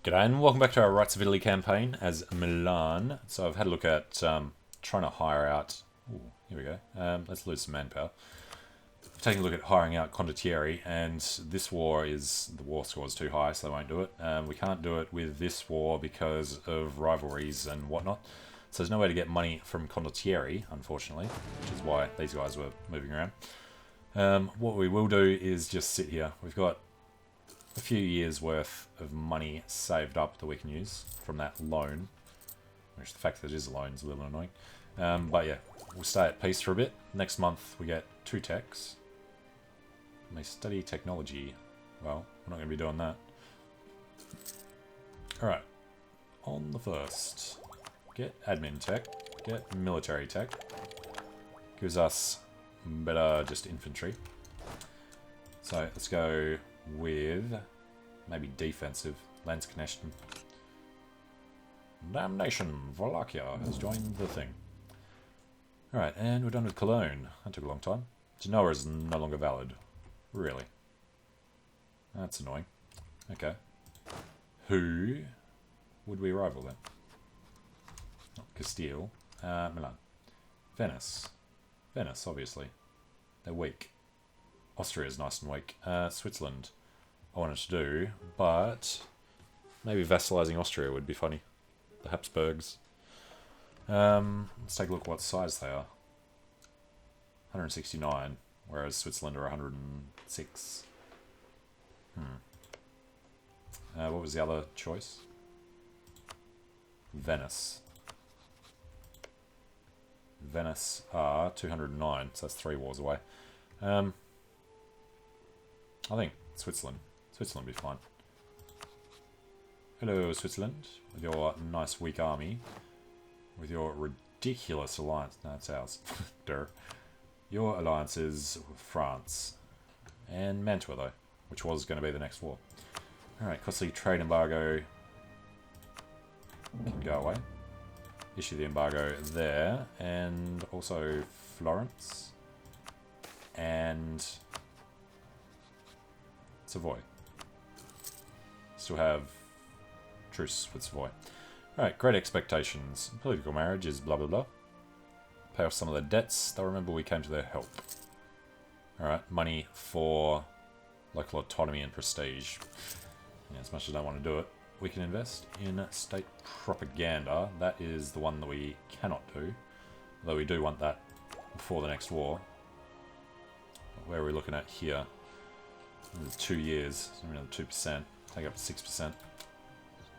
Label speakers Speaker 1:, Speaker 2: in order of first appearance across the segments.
Speaker 1: G'day and welcome back to our Rights of Italy campaign as Milan. So I've had a look at trying to hire out... Ooh, here we go. Let's lose some manpower. Taking a look at hiring out condottieri, and this war is... The war score is too high, so they won't do it. We can't do it with this war because of rivalries and whatnot. So there's no way to get money from condottieri, unfortunately, which is why these guys were moving around. What we will do is just sit here. We've got a few years worth of money saved up that we can use from that loan, which the fact that it is a loan is a little annoying. But yeah, we'll stay at peace for a bit. Next month we get 2 techs. May study technology. Well, we're not going to be doing that. Alright, on the first, get admin tech, get military tech. Gives us better just infantry. So let's go with maybe defensive. Lance connection. Damnation! Wallachia has joined the thing. Alright, and we're done with Cologne. That took a long time. Genoa is no longer valid. Really? That's annoying. Okay. Who would we rival then? Not Castile. Milan. Venice. Venice, obviously. They're weak. Austria's nice and weak. Switzerland, I wanted to do, but maybe vassalizing Austria would be funny. The Habsburgs. Let's take a look at what size they are. 169, whereas Switzerland are 106. What was the other choice? Venice. Venice are 209, so that's 3 wars away. I think Switzerland. Switzerland would be fine. Hello, Switzerland. With your nice weak army. With your ridiculous alliance. No, it's ours. Durr. Your alliance is with France. And Mantua, though. Which was going to be the next war. Alright, costly trade embargo can go away. Issue the embargo there. And also Florence. And Savoy. Still have truce with Savoy. Alright, great expectations. Political marriage is blah blah blah. Pay off some of their debts. They'll remember we came to their help. Alright, money for local autonomy and prestige. Yeah, as much as I don't want to do it, we can invest in state propaganda. That is the one that we cannot do. Although we do want that before the next war. Where are we looking at here? 2 years, so another 2%, take up to 6%.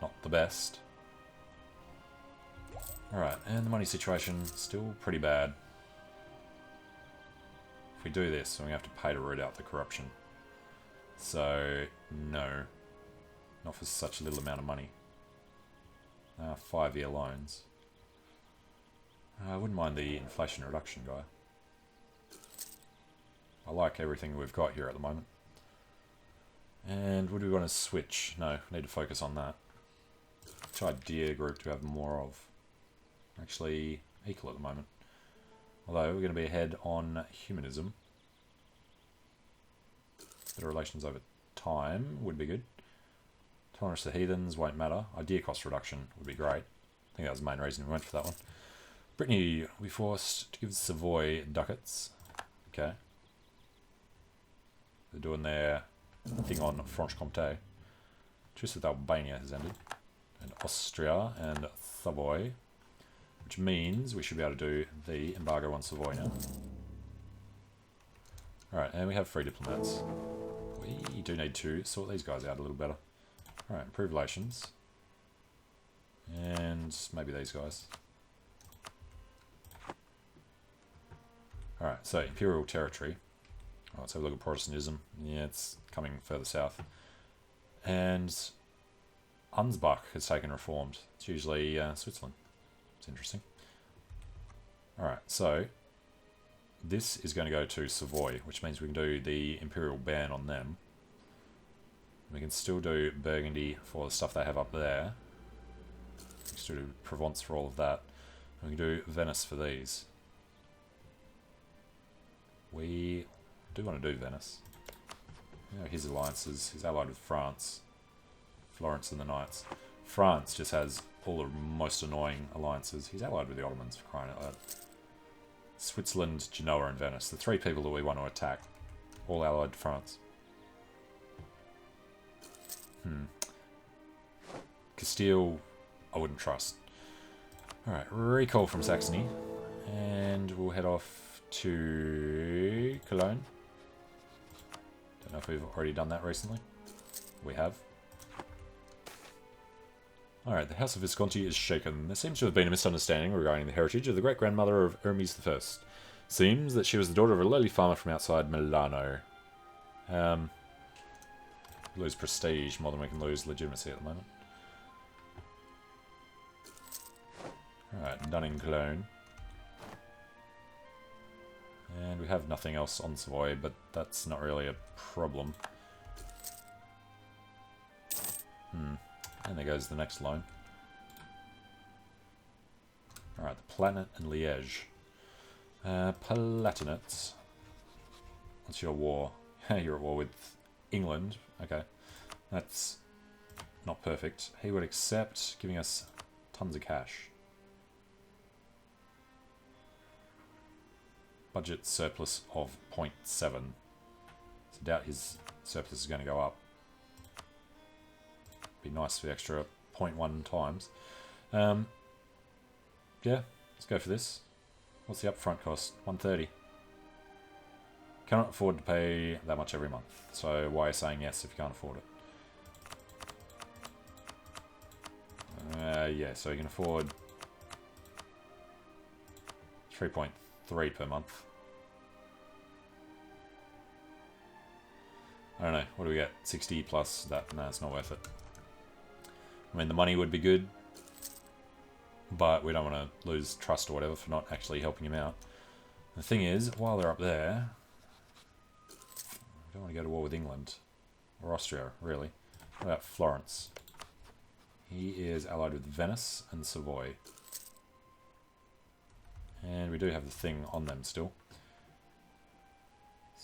Speaker 1: Not the best. Alright, and the money situation still pretty bad. If we do this, we're going to have to pay to root out the corruption. So, no. Not for such a little amount of money. 5-year loans. I wouldn't mind the inflation reduction guy. I like everything we've got here at the moment. And would we want to switch? No, we need to focus on that. Which idea group do we have more of? Actually, equal at the moment. Although, we're going to be ahead on humanism. Better relations over time would be good. Tolerance to heathens won't matter. Idea cost reduction would be great. I think that was the main reason we went for that one. Brittany will be forced to give Savoy ducats. Okay. They're doing their thing on Franche-Comté. Truce with Albania has ended. And Austria and Savoy. Which means we should be able to do the embargo on Savoy now. Alright, and we have free diplomats. We do need to sort these guys out a little better. Alright, improve relations. And maybe these guys. Alright, so Imperial Territory. Oh, let's have a look at Protestantism. Yeah, it's coming further south. And Ansbach has taken reformed. It's usually Switzerland. It's interesting. Alright, so this is going to go to Savoy, which means we can do the Imperial ban on them. We can still do Burgundy for the stuff they have up there. We can still do Provence for all of that. And we can do Venice for these. We do want to do Venice. You know, his alliances, he's allied with France. Florence and the Knights. France just has all the most annoying alliances. He's allied with the Ottomans, for crying out loud. Switzerland, Genoa, and Venice. The 3 people that we want to attack. All allied to France. Castile, I wouldn't trust. Alright, recall from Saxony. And we'll head off to Cologne. Don't know if we've already done that recently. We have. Alright, the House of Visconti is shaken. There seems to have been a misunderstanding regarding the heritage of the great-grandmother of Hermes I. Seems that she was the daughter of a lowly farmer from outside Milano. Lose prestige more than we can lose legitimacy at the moment. Alright, done in Cologne. And we have nothing else on Savoy, but that's not really a problem. And there goes the next loan. Alright, the Palatinate and Liège. Palatinate. What's your war? You're at war with England. Okay. That's not perfect. He would accept giving us tons of cash. Budget surplus of 0.7. So I doubt his surplus is going to go up. Be nice for the extra 0.1 times. Yeah, let's go for this. What's the upfront cost? 130. Cannot afford to pay that much every month. So why are you saying yes if you can't afford it? Yeah, so you can afford 3.3 per month. I don't know, what do we get? 60 plus that? No, it's not worth it. I mean, the money would be good, but we don't want to lose trust or whatever for not actually helping him out. The thing is, while they're up there, we don't want to go to war with England. Or Austria, really. What about Florence? He is allied with Venice and Savoy. And we do have the thing on them still.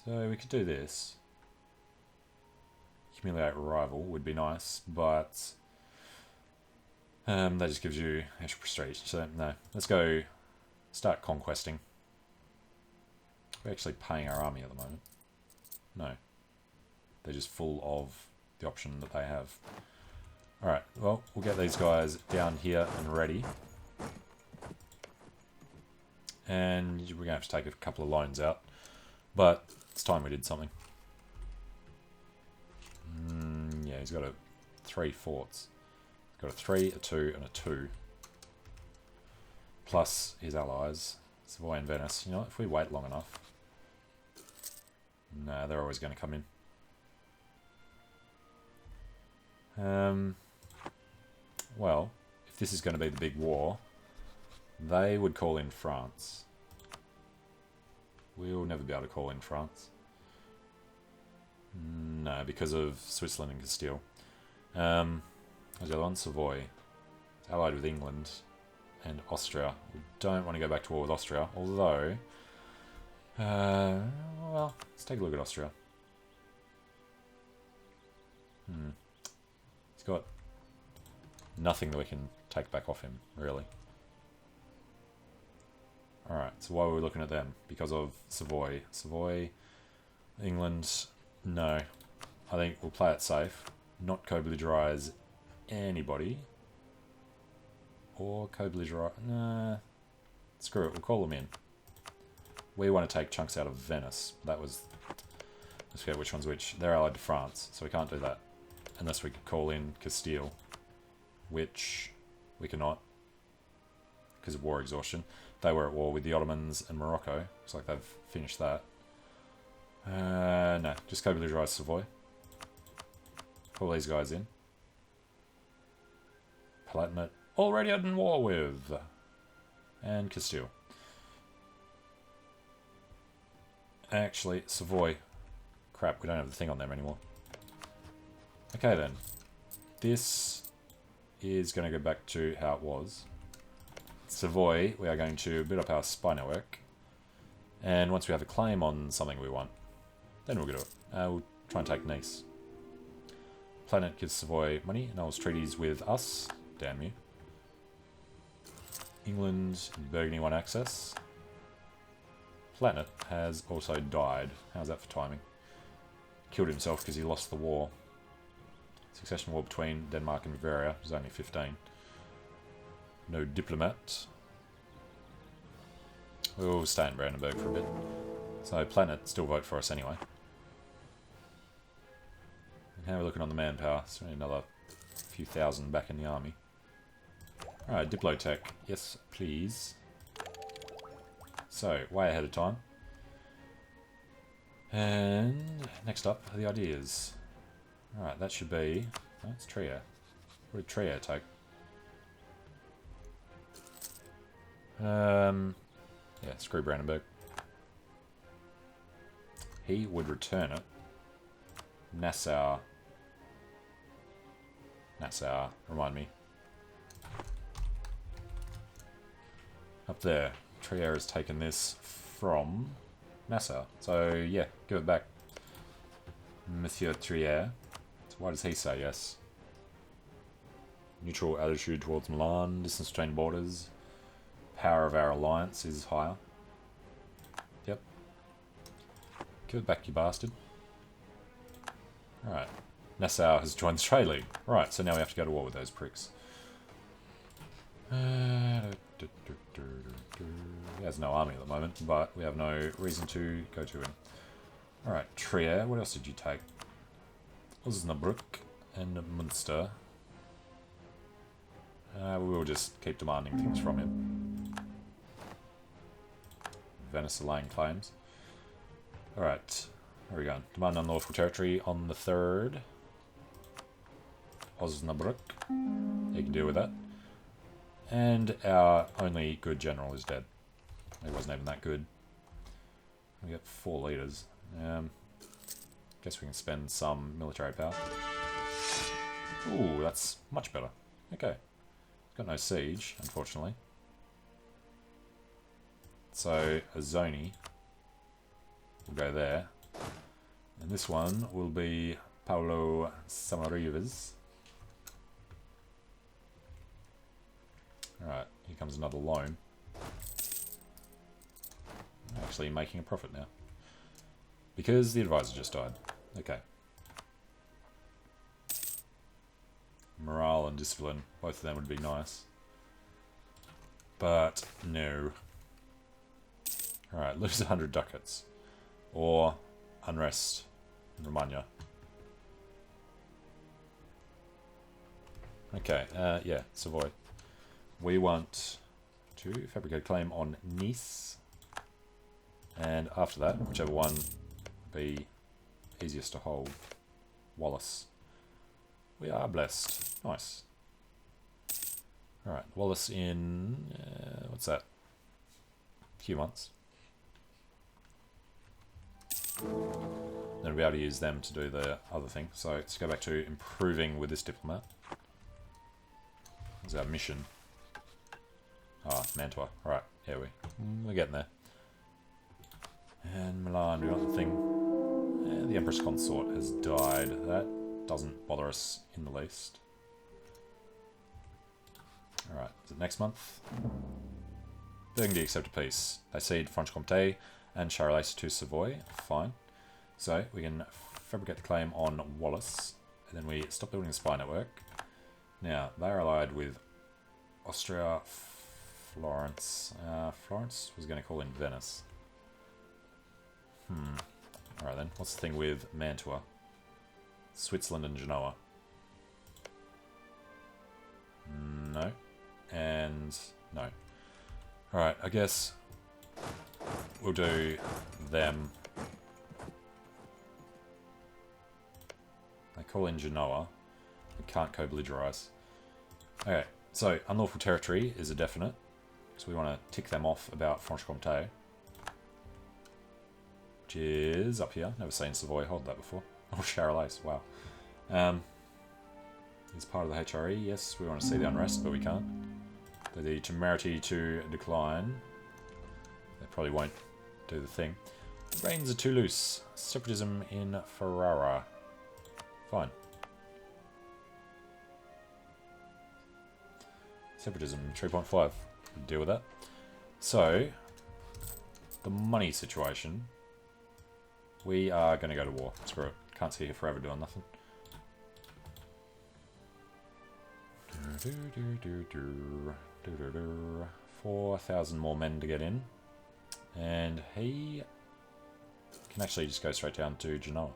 Speaker 1: So we could do this. Humiliate rival would be nice, but that just gives you extra prestige. So no, let's go start conquesting. We're actually paying our army at the moment. No. They're just full of the option that they have. Alright, well, we'll get these guys down here and ready. And we're going to have to take a couple of loans out. But it's time we did something. Yeah, he's got 3 forts. He's got a 3, a 2, and a 2. Plus his allies, Savoy and Venice. You know, if we wait long enough... No, they're always going to come in. Well, if this is going to be the big war, they would call in France. We'll never be able to call in France. No, because of Switzerland and Castile. There's the other one, Savoy. It's allied with England and Austria. We don't want to go back to war with Austria, although... well, let's take a look at Austria. He's got nothing that we can take back off him, really. Alright, so why were we looking at them? Because of Savoy. Savoy, England, no. I think we'll play it safe. Not co-belligerize anybody. Or co-belligerize... Nah. Screw it, we'll call them in. We want to take chunks out of Venice. That was... Let's forget which one's which. They're allied to France, so we can't do that. Unless we could call in Castile. Which we cannot. Because of war exhaustion. They were at war with the Ottomans and Morocco. Looks like they've finished that. No, just co-belligerize Savoy. Pull these guys in. Palatinate already in war with. And Castile. Actually, Savoy. Crap, we don't have the thing on them anymore. Okay then. This is going to go back to how it was. Savoy, we are going to build up our spy network. And once we have a claim on something we want, then we'll get it. We'll try and take Nice. Planet gives Savoy money, annuls treaties with us. Damn you. England and Burgundy want access. Planet has also died. How's that for timing? Killed himself because he lost the war. Succession war between Denmark and Bavaria was only 15. No diplomat. We'll stay in Brandenburg for a bit. So Planet still vote for us anyway. And how are we looking on the manpower? So we need another few thousand back in the army. Alright, Diplotech. Yes, please. So, way ahead of time. And next up are the ideas. Alright, that should be... That's Trier. What did Trier take? Yeah, screw Brandenburg. He would return it. Nassau. Nassau, remind me. Up there. Trier has taken this from Nassau. So, yeah, give it back. Monsieur Trier. So why does he say yes? Neutral attitude towards Milan. Distance between borders. Power of our alliance is higher. Yep. Give it back, you bastard. Alright. Nassau has joined the Trade League. Right, so now we have to go to war with those pricks. He has no army at the moment, but we have no reason to go to him. Alright, Trier. What else did you take? Osnabrück and Münster. We will just keep demanding things from him. Venice are laying claims. Alright, where are we going? Demand unlawful territory on the 3rd. Osnabrück. You can deal with that. And our only good general is dead. He wasn't even that good. We got 4 leaders. Guess we can spend some military power. Ooh, that's much better. Okay. Got no siege, unfortunately. So, Azoni will go there. And this one will be Paulo Samarives. Alright, here comes another loan. Actually making a profit now. Because the advisor just died. Okay. Morale and discipline, both of them would be nice. But no. Alright, lose 100 ducats. Or unrest in Romagna. Okay, yeah, Savoy. We want to fabricate a claim on Nice. And after that, whichever one be easiest to hold. Wallace. We are blessed. Nice. Alright, Wallace in... what's that? A few months. Then we'll be able to use them to do the other thing. So let's go back to improving with this diplomat. What's our mission? Ah, Mantua. Alright, here we're getting there. And Milan, we got the thing. The Empress Consort has died. That doesn't bother us in the least. Alright, is it next month? Burgundy accepted peace. They cede Franche-Comté and Charolais to Savoy. Fine. So, we can fabricate the claim on Wallace. And then we stop building the spy network. Now, they are allied with Austria, Florence. Florence was going to call in Venice. Alright then, what's the thing with Mantua? Switzerland and Genoa. No. And no. Alright, I guess we'll do them. They call in Genoa. We can't co-belligerize. Okay, so unlawful territory is a definite. So we want to tick them off about Franche-Comté. Which is up here. Never seen Savoy hold that before. Oh, Charolais, wow. Is part of the HRE. Yes, we want to see the unrest, but we can't. The temerity to decline. They probably won't do the thing. The reins are too loose. Separatism in Ferrara. Fine. Separatism 3.5. Deal with that. So, the money situation. We are going to go to war. Screw it. Can't sit here forever doing nothing. 4,000 more men to get in. And he can actually just go straight down to Genoa.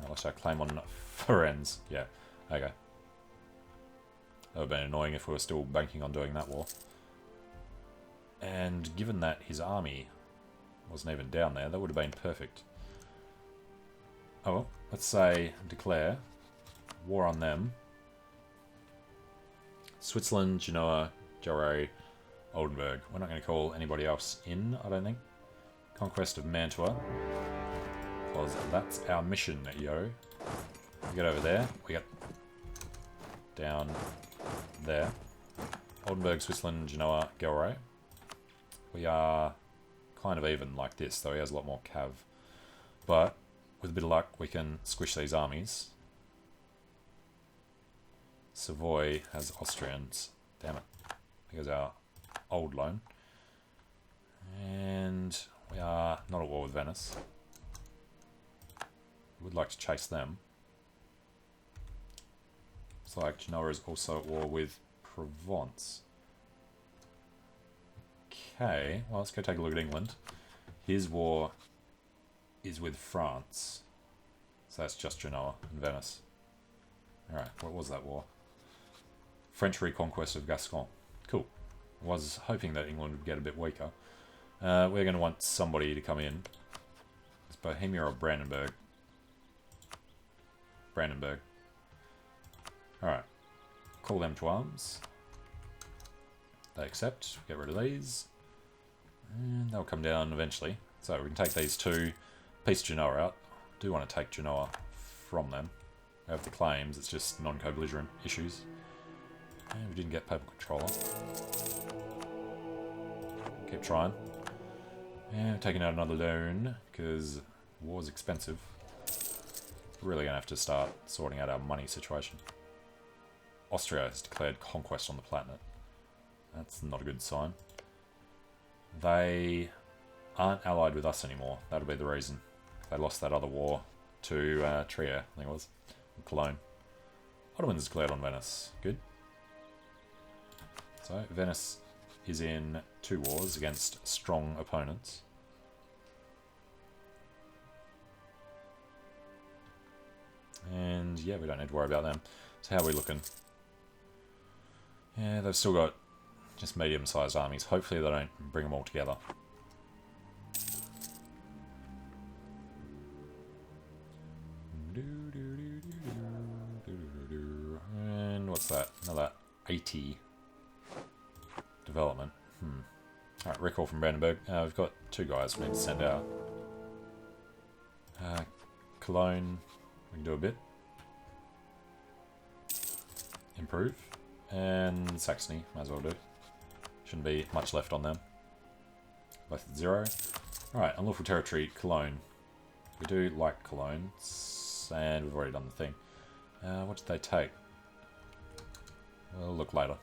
Speaker 1: Unless I claim on Firenze. Yeah, okay. That would have been annoying if we were still banking on doing that war. And given that his army wasn't even down there, that would have been perfect. Oh well, let's say declare war on them. Switzerland, Genoa, Jarre, Oldenburg. We're not going to call anybody else in, I don't think. Conquest of Mantua. Because that's our mission, yo. We get over there. We get down there. Oldenburg, Switzerland, Genoa, Gelre. We are kind of even like this, though he has a lot more cav. But with a bit of luck, we can squish these armies. Savoy has Austrians. Damn it. Here's our old loan. And we are not at war with Venice. We would like to chase them. Looks like Genoa is also at war with Provence. Okay, well, let's go take a look at England. His war is with France. So that's just Genoa and Venice. Alright, what was that war? French reconquest of Gascon. Cool. Was hoping that England would get a bit weaker. We're going to want somebody to come in. It's Bohemia or Brandenburg. Brandenburg. Alright. Call them to arms. They accept. Get rid of these. And they'll come down eventually. So we can take these two. Piece Genoa out. Do want to take Genoa from them. We have the claims. It's just non-co-belligerent issues. And we didn't get Papal Controller. Keep trying. And we're taking out another loan because war's expensive. We're really going to have to start sorting out our money situation. Austria has declared conquest on the Palatinate. That's not a good sign. They aren't allied with us anymore. That'll be the reason. They lost that other war to Trier, I think it was. Cologne. Ottomans declared on Venice. Good. So, Venice is in 2 wars against strong opponents. And yeah, we don't need to worry about them. So how are we looking? Yeah, they've still got just medium-sized armies. Hopefully they don't bring them all together. And what's that? Another 80 development. Alright, recall from Brandenburg. We've got 2 guys we need to send out. Cologne, we can do a bit. Improve. And Saxony, might as well do. Shouldn't be much left on them. Both at 0. Alright, unlawful territory, Cologne. We do like Cologne, and we've already done the thing. What did they take? We'll look later.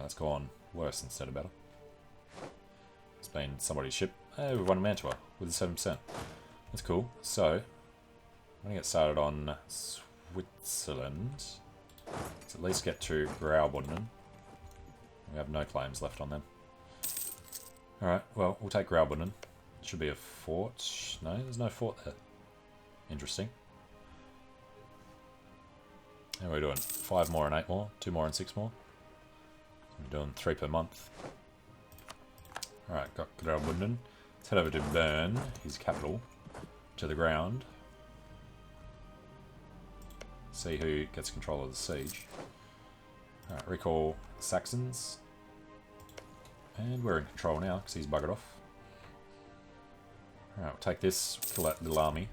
Speaker 1: That's gone worse instead of better. It's been somebody's ship. Hey, we've won Mantua with a 7%. That's cool. So, I'm going to get started on Switzerland. Let's at least get to Graubünden. We have no claims left on them. Alright, well, we'll take Graubünden. It should be a fort. No, there's no fort there. Interesting. How are we doing? 5 more and 8 more? 2 more and 6 more? We're doing 3 per month. Alright, got Graubünden. Let's head over to Bern, his capital, to the ground. See who gets control of the siege. Alright, recall Saxons. And we're in control now, because he's buggered off. Alright, we'll take this, kill that little army.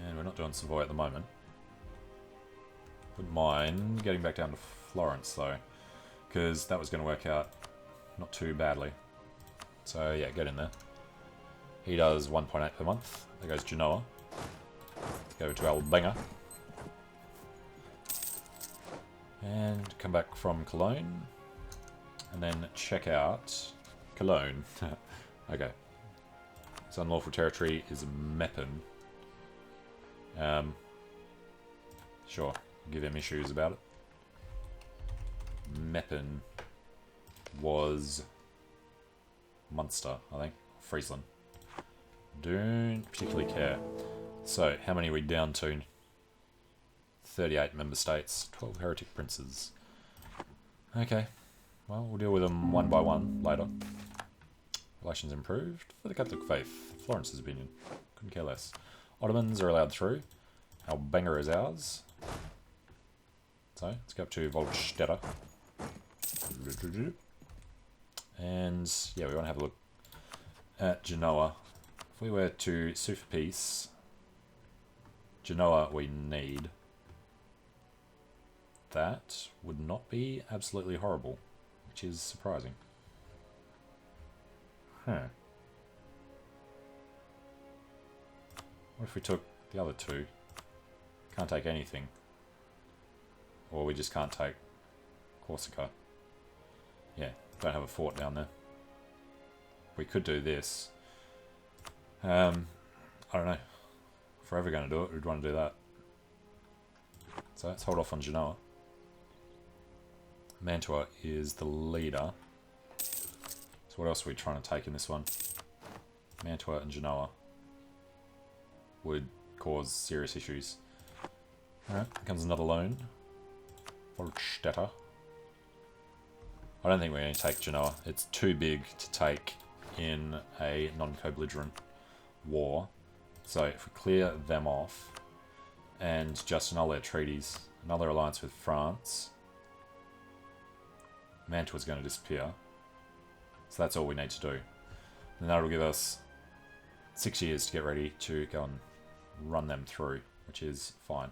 Speaker 1: And we're not doing Savoy at the moment. Wouldn't mind getting back down to Florence, though. Because that was going to work out not too badly. So, yeah, get in there. He does 1.8 per month. There goes Genoa. Let's go to Albenga. And come back from Cologne. And then check out Cologne. Okay. So unlawful territory is Meppen. Sure, give him issues about it. Meppen was Munster, I think. Friesland. Don't particularly care. So, how many are we down to? 38 member states, 12 heretic princes. Okay, well, we'll deal with them one by one later. Relations improved for the Catholic faith. Florence's opinion. Couldn't care less. Ottomans are allowed through. Our banger is ours. So, let's go up to Volstetter. And, yeah, we want to have a look at Genoa. If we were to sue for peace, Genoa we need. That would not be absolutely horrible, which is surprising. Huh. What if we took the other two? Can't take anything. Or we just can't take Corsica. Yeah, don't have a fort down there. We could do this. I don't know. If we're ever going to do it, we'd want to do that. So let's hold off on Genoa. Mantua is the leader. So what else are we trying to take in this one? Mantua and Genoa would cause serious issues. Alright, here comes another loan. Volstetter. I don't think we're going to take Genoa. It's too big to take in a non-co-belligerent war. So if we clear them off and just annul their treaties, another alliance with France, Mantua's going to disappear. So that's all we need to do. And that'll give us 6 years to get ready to go and run them through, which is fine.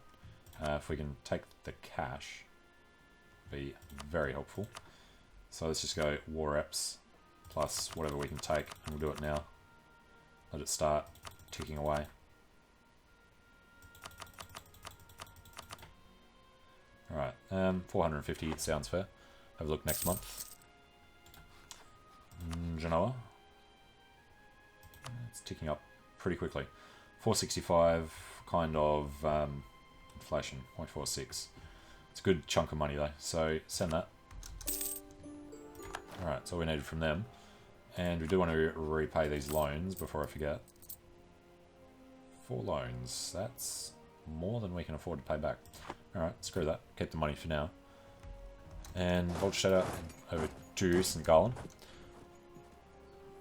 Speaker 1: If we can take the cash, be very helpful. So let's just go war reps plus whatever we can take, and we'll do it now. Let it start ticking away. Alright, 450 sounds fair. Have a look next month. Genoa. It's ticking up pretty quickly. 465, kind of inflation, 0.46. It's a good chunk of money though, so send that. Alright, that's all we needed from them. And we do want to repay these loans before I forget. 4 loans, that's more than we can afford to pay back. Alright, screw that, keep the money for now. And Volstetter over to St. Gallen.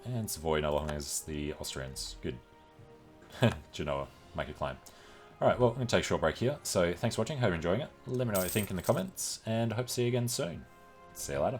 Speaker 1: And Savoy no longer has the Austrians. Good. Genoa, make a claim. Alright, well, I'm going to take a short break here. So thanks for watching, hope you're enjoying it. Let me know what you think in the comments, and I hope to see you again soon. See you later.